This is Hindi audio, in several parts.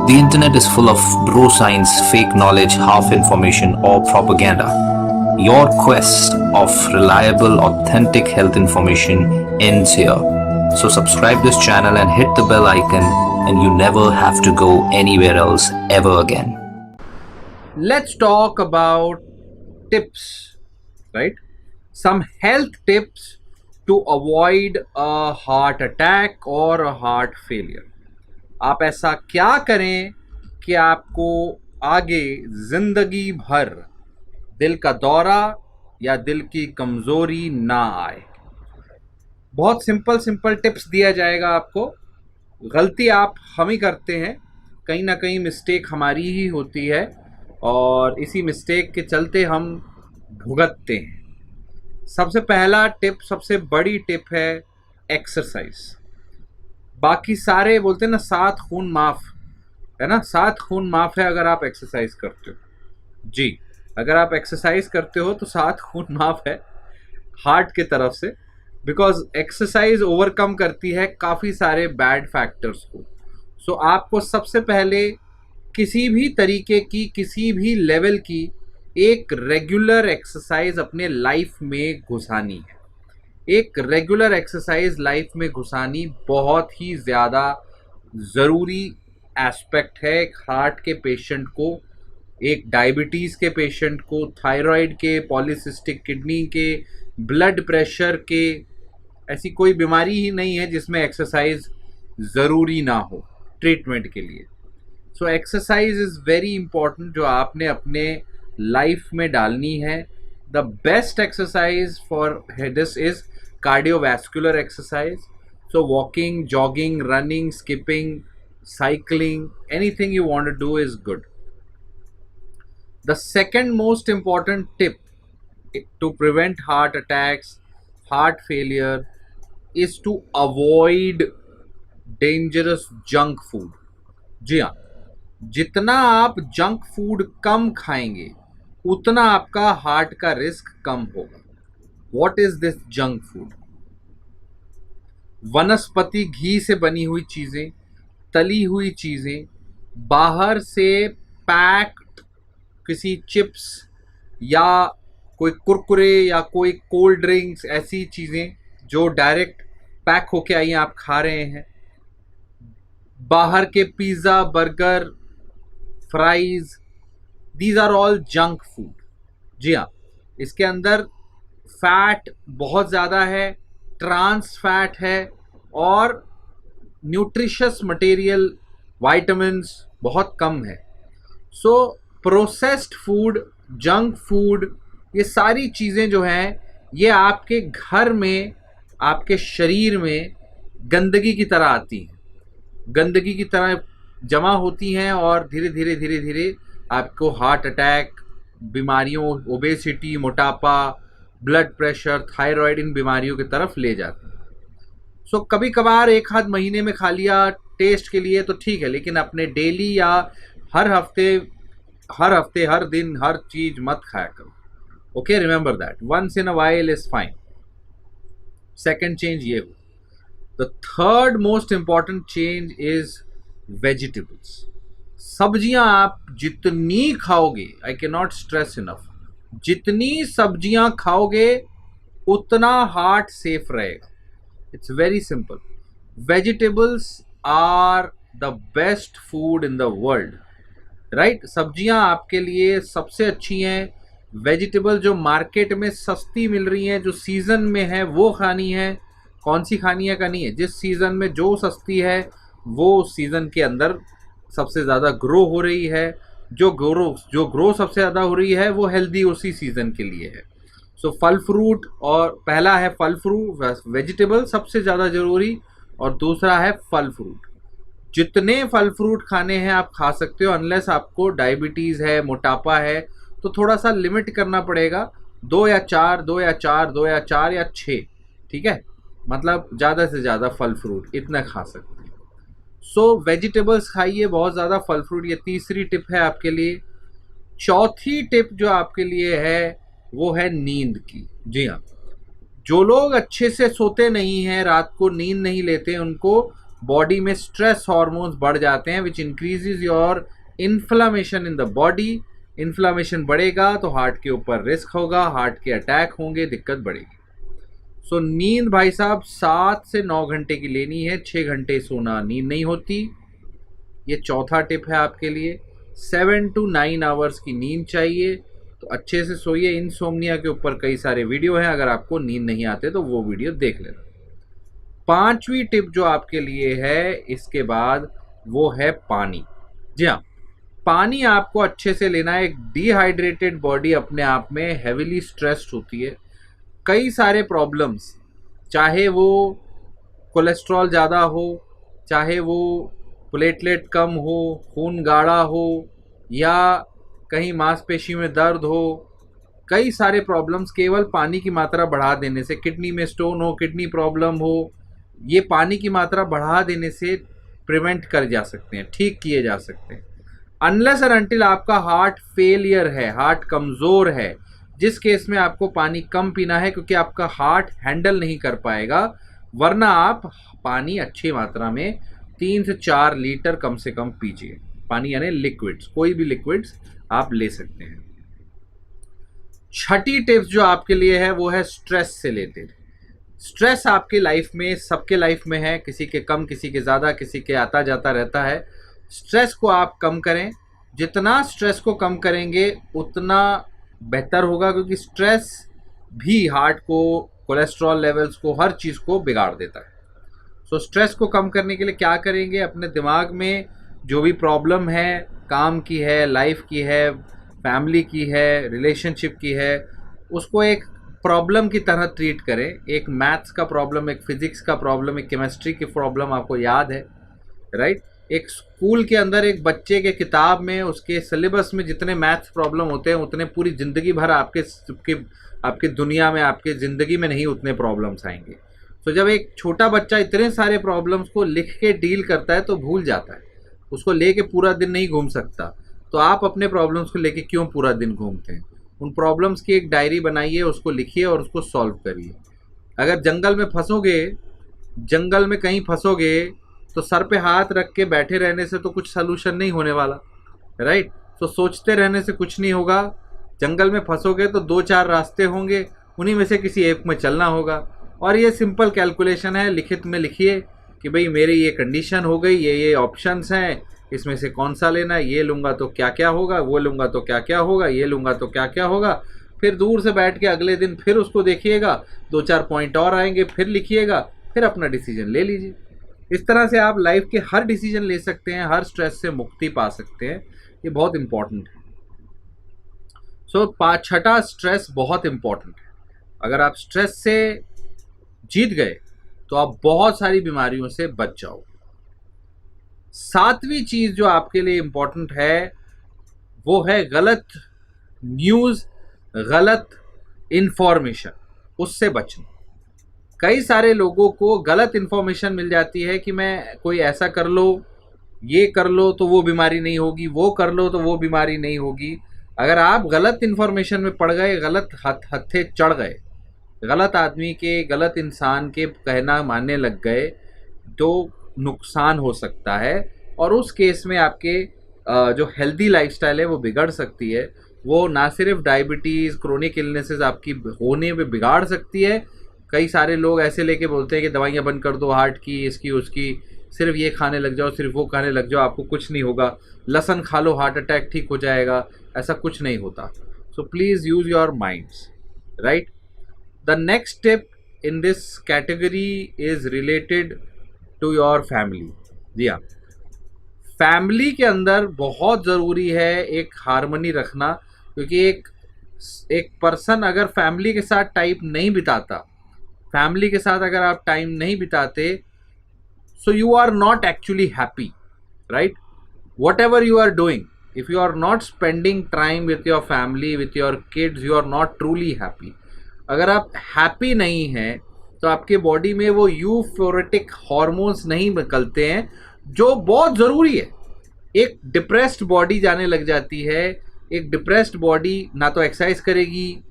The internet is full of bro science, fake knowledge, half information, or propaganda. Your quest of reliable, authentic health information ends here. So, subscribe this channel and hit the bell icon, and you never have to go anywhere else ever again. Let's talk about tips, right? Some health tips to avoid a heart attack or a heart failure. आप ऐसा क्या करें कि आपको आगे जिंदगी भर दिल का दौरा या दिल की कमजोरी ना आए। बहुत सिंपल टिप्स दिया जाएगा आपको। गलती आप हम ही करते हैं, कहीं ना कहीं मिस्टेक हमारी ही होती है और इसी मिस्टेक के चलते हम भुगतते हैं। सबसे पहला टिप, सबसे बड़ी टिप है एक्सरसाइज। बाकी सारे बोलते हैं ना, 7 खून माफ है ना, 7 खून माफ है अगर आप एक्सरसाइज करते हो। जी, अगर आप एक्सरसाइज करते हो तो 7 खून माफ है हार्ट के तरफ से, बिकॉज एक्सरसाइज ओवरकम करती है काफ़ी सारे बैड फैक्टर्स को। सो आपको सबसे पहले किसी भी तरीके की, किसी भी लेवल की एक रेगुलर एक्सरसाइज अपने लाइफ में घुसानी है। एक रेगुलर एक्सरसाइज लाइफ में घुसानी बहुत ही ज़्यादा ज़रूरी एस्पेक्ट है एक हार्ट के पेशेंट को, एक डायबिटीज़ के पेशेंट को, थायराइड के, पॉलीसिस्टिक किडनी के, ब्लड प्रेशर के। ऐसी कोई बीमारी ही नहीं है जिसमें एक्सरसाइज ज़रूरी ना हो ट्रीटमेंट के लिए। So exercise is very important, जो आपने अपने लाइफ में डालनी है। The best exercise for this is cardiovascular exercise. So walking, jogging, running, skipping, cycling, anything you want to do is good. The second most important tip to prevent heart attacks, heart failure, is to avoid dangerous junk food. जी हाँ, जितना आप जंक फूड कम खाएंगे उतना आपका हार्ट का रिस्क कम होगा। What is this junk food? वनस्पति घी से बनी हुई चीज़ें, तली हुई चीज़ें, बाहर से पैक्ड किसी चिप्स या कोई कुरकुरे या कोई कोल्ड ड्रिंक्स, ऐसी चीज़ें जो डायरेक्ट पैक होके आई आप खा रहे हैं। बाहर के pizza, burger, fries, these are all junk food. जी हाँ, इसके अंदर फैट बहुत ज़्यादा है, ट्रांस फैट है और न्यूट्रिशियस मटेरियल, वाइटामिन्स बहुत कम है। सो प्रोसेस्ड फूड, जंक फूड, ये सारी चीज़ें जो हैं ये आपके घर में, आपके शरीर में गंदगी की तरह आती हैं, गंदगी की तरह जमा होती हैं और धीरे धीरे आपको हार्ट अटैक, बीमारियों, ओबेसिटी, मोटापा, ब्लड प्रेशर, थायराइड, इन बीमारियों की तरफ ले जाते हैं। सो कभी कभार एक आध महीने में खा लिया टेस्ट के लिए तो ठीक है, लेकिन अपने डेली या हर हफ्ते हर दिन हर चीज मत खाया करो। Okay, remember that once in a while is fine. Second change ये हो। The third most important change is vegetables. सब्जियां आप जितनी खाओगे, I can not stress enough, जितनी सब्जियां खाओगे उतना हार्ट सेफ रहेगा। It's very simple. Vegetables are the best food in the world, right? सब्जियां आपके लिए सबसे अच्छी हैं। वेजिटेबल जो मार्केट में सस्ती मिल रही हैं, जो सीज़न में है, वो खानी है। कौन सी खानी है का नहीं है, जिस सीज़न में जो सस्ती है वो सीज़न के अंदर सबसे ज़्यादा ग्रो हो रही है। जो ग्रो सबसे ज़्यादा हो रही है वो हेल्दी उसी सीज़न के लिए है। सो फल फ्रूट, और पहला है फल फ्रूट, वेजिटेबल सबसे ज़्यादा ज़रूरी, और दूसरा है फल फ्रूट। जितने फल फ्रूट खाने हैं आप खा सकते हो, अनलेस आपको डायबिटीज़ है, मोटापा है, तो थोड़ा सा लिमिट करना पड़ेगा। 2 या 4, 2 या 4, 2 या 4 या 6, ठीक है? मतलब ज़्यादा से ज़्यादा फल फ्रूट इतना खा सकते हैं। सो वेजिटेबल्स खाइए, बहुत ज़्यादा फल फ्रूट। ये तीसरी टिप है आपके लिए। चौथी टिप जो आपके लिए है वो है नींद की। जी हाँ, जो लोग अच्छे से सोते नहीं हैं, रात को नींद नहीं लेते, उनको बॉडी में स्ट्रेस हार्मोन्स बढ़ जाते हैं विच increases your inflammation in the body. Inflammation बढ़ेगा तो हार्ट के ऊपर रिस्क होगा, हार्ट के अटैक होंगे, दिक्कत बढ़ेगी। सो नींद भाई साहब 7 से 9 घंटे की लेनी है, 6 घंटे सोना नींद नहीं होती। ये चौथा टिप है आपके लिए। 7 to 9 आवर्स की नींद चाहिए, तो अच्छे से सोइए। इनसोम्निया के ऊपर कई सारे वीडियो हैं, अगर आपको नींद नहीं आते तो वो वीडियो देख लेना। 5वीं टिप जो आपके लिए है इसके बाद वो है पानी। जी हाँ, पानी आपको अच्छे से लेना है। एक डिहाइड्रेटेड बॉडी अपने आप में हेविली स्ट्रेस्ड होती है। कई सारे प्रॉब्लम्स, चाहे वो कोलेस्ट्रॉल ज़्यादा हो, चाहे वो प्लेटलेट कम हो, खून गाढ़ा हो, या कहीं मांसपेशी में दर्द हो, कई सारे प्रॉब्लम्स केवल पानी की मात्रा बढ़ा देने से, किडनी में स्टोन हो, किडनी प्रॉब्लम हो, ये पानी की मात्रा बढ़ा देने से प्रिवेंट कर जा सकते हैं, ठीक किए जा सकते हैं। अनलेस और अनटिल आपका हार्ट फेलियर है, हार्ट कमज़ोर है, जिस केस में आपको पानी कम पीना है क्योंकि आपका हार्ट हैंडल नहीं कर पाएगा, वरना आप पानी अच्छी मात्रा में 3 से 4 लीटर कम से कम पीजिए। पानी यानी लिक्विड्स, कोई भी लिक्विड्स आप ले सकते हैं। 6ठी टिप्स जो आपके लिए है वो है स्ट्रेस से रिलेटेड। स्ट्रेस आपकी लाइफ में, सबके लाइफ में है, किसी के कम, किसी के ज़्यादा, किसी के आता जाता रहता है। स्ट्रेस को आप कम करें। जितना स्ट्रेस को कम करेंगे उतना बेहतर होगा, क्योंकि स्ट्रेस भी हार्ट को, कोलेस्ट्रॉल लेवल्स को, हर चीज़ को बिगाड़ देता है। सो स्ट्रेस को कम करने के लिए क्या करेंगे? अपने दिमाग में जो भी प्रॉब्लम है, काम की है, लाइफ की है, फैमिली की है, रिलेशनशिप की है, उसको एक प्रॉब्लम की तरह ट्रीट करें। एक मैथ्स का प्रॉब्लम, एक फिजिक्स का प्रॉब्लम, एक केमिस्ट्री की प्रॉब्लम आपको याद है, राइट? एक स्कूल के अंदर एक बच्चे के किताब में, उसके सिलेबस में जितने मैथ्स प्रॉब्लम होते हैं उतने पूरी ज़िंदगी भर आपके दुनिया में, आपके ज़िंदगी में नहीं उतने प्रॉब्लम्स आएंगे। तो जब एक छोटा बच्चा इतने सारे प्रॉब्लम्स को लिख के डील करता है तो भूल जाता है, उसको लेके पूरा दिन नहीं घूम सकता। तो आप अपने प्रॉब्लम्स को लेके क्यों पूरा दिन घूमते हैं? उन प्रॉब्लम्स की एक डायरी बनाइए, उसको लिखिए और उसको सॉल्व करिए। अगर जंगल में फंसोगे, जंगल में कहीं फंसोगे, तो सर पे हाथ रख के बैठे रहने से तो कुछ सलूशन नहीं होने वाला, राइट? तो सोचते रहने से कुछ नहीं होगा। जंगल में फंसोगे तो 2-4 रास्ते होंगे, उन्हीं में से किसी एक में चलना होगा। और ये सिंपल कैलकुलेशन है, लिखित में लिखिए कि भाई मेरी ये कंडीशन हो गई, ये ऑप्शंस हैं, इसमें से कौन सा लेना है, ये लूँगा तो क्या क्या होगा, वो लूँगा तो क्या क्या होगा, ये लूँगा तो क्या क्या होगा। फिर दूर से बैठ के अगले दिन फिर उसको देखिएगा, 2-4 पॉइंट और आएंगे, फिर लिखिएगा, फिर अपना डिसीजन ले लीजिए। इस तरह से आप लाइफ के हर डिसीजन ले सकते हैं, हर स्ट्रेस से मुक्ति पा सकते हैं। ये बहुत इम्पॉर्टेंट है। सो 6ठा, स्ट्रेस बहुत इम्पॉर्टेंट है। अगर आप स्ट्रेस से जीत गए तो आप बहुत सारी बीमारियों से बच जाओ। 7वीं चीज़ जो आपके लिए इम्पॉर्टेंट है वो है गलत न्यूज़, गलत इन्फॉर्मेशन, उससे बचना। कई सारे लोगों को गलत इन्फॉर्मेशन मिल जाती है कि मैं कोई ऐसा कर लो, ये कर लो तो वो बीमारी नहीं होगी, वो कर लो तो वो बीमारी नहीं होगी। अगर आप गलत इन्फॉर्मेशन में पड़ गए, गलत हत्थे चढ़ गए, गलत आदमी के, गलत इंसान के कहना मानने लग गए, तो नुकसान हो सकता है। और उस केस में आपके जो हेल्दी लाइफस्टाइल है वो बिगड़ सकती है। वो ना सिर्फ डायबिटीज़, क्रोनिक इलनेसेस आपकी होने में बिगाड़ सकती है। कई सारे लोग ऐसे लेके बोलते हैं कि दवाइयाँ बंद कर दो हार्ट की, इसकी उसकी, सिर्फ ये खाने लग जाओ, सिर्फ वो खाने लग जाओ, आपको कुछ नहीं होगा, लहसुन खा लो हार्ट अटैक ठीक हो जाएगा, ऐसा कुछ नहीं होता। So please use your minds, right? The next tip in this category is related to your family. जी हाँ, फैमिली के अंदर बहुत ज़रूरी है एक हार्मनी रखना, क्योंकि एक पर्सन अगर फैमिली के साथ टाइम नहीं बिताता, फैमिली के साथ अगर आप टाइम नहीं बिताते, so you are not actually happy, right? Whatever you are doing, if you are not spending time with your family, with your kids, you are not truly happy. अगर आप हैप्पी नहीं हैं तो आपके बॉडी में वो यूफोरेटिक हार्मोन्स नहीं निकलते हैं जो बहुत ज़रूरी है। एक डिप्रेस्ड बॉडी जाने लग जाती है। एक डिप्रेस्ड बॉडी ना तो एक्सरसाइज करेगी,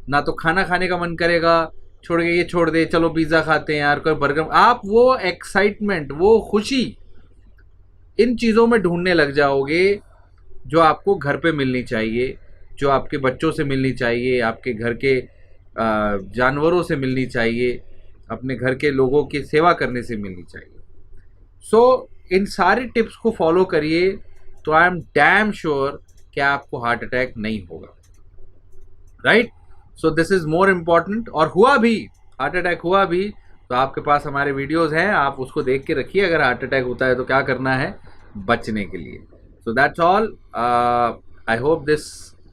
ना तो खाना खाने का मन करेगा, छोड़ के ये छोड़ दे, चलो पिज़्ज़ा खाते हैं यार, कोई बर्गर, आप वो एक्साइटमेंट, वो खुशी इन चीज़ों में ढूंढने लग जाओगे जो आपको घर पे मिलनी चाहिए, जो आपके बच्चों से मिलनी चाहिए, आपके घर के जानवरों से मिलनी चाहिए, अपने घर के लोगों की सेवा करने से मिलनी चाहिए। सो इन सारी टिप्स को फॉलो करिए तो आई एम डैम श्योर कि आपको हार्ट अटैक नहीं होगा, right? So this is more important. और हुआ भी, हार्ट अटैक हुआ भी, तो आपके पास हमारे वीडियोस हैं, आप उसको देख के रखिए। अगर हार्ट अटैक होता है तो क्या करना है बचने के लिए। So that's all. I hope this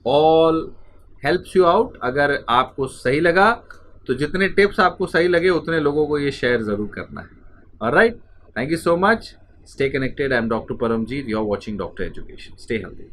all helps you out. अगर आपको सही लगा तो जितने टिप्स आपको सही लगे उतने लोगों को ये शेयर ज़रूर करना है। Alright, thank you so much. Stay connected. I'm Dr. Paramjeet. You're watching Doctor Education. Stay healthy.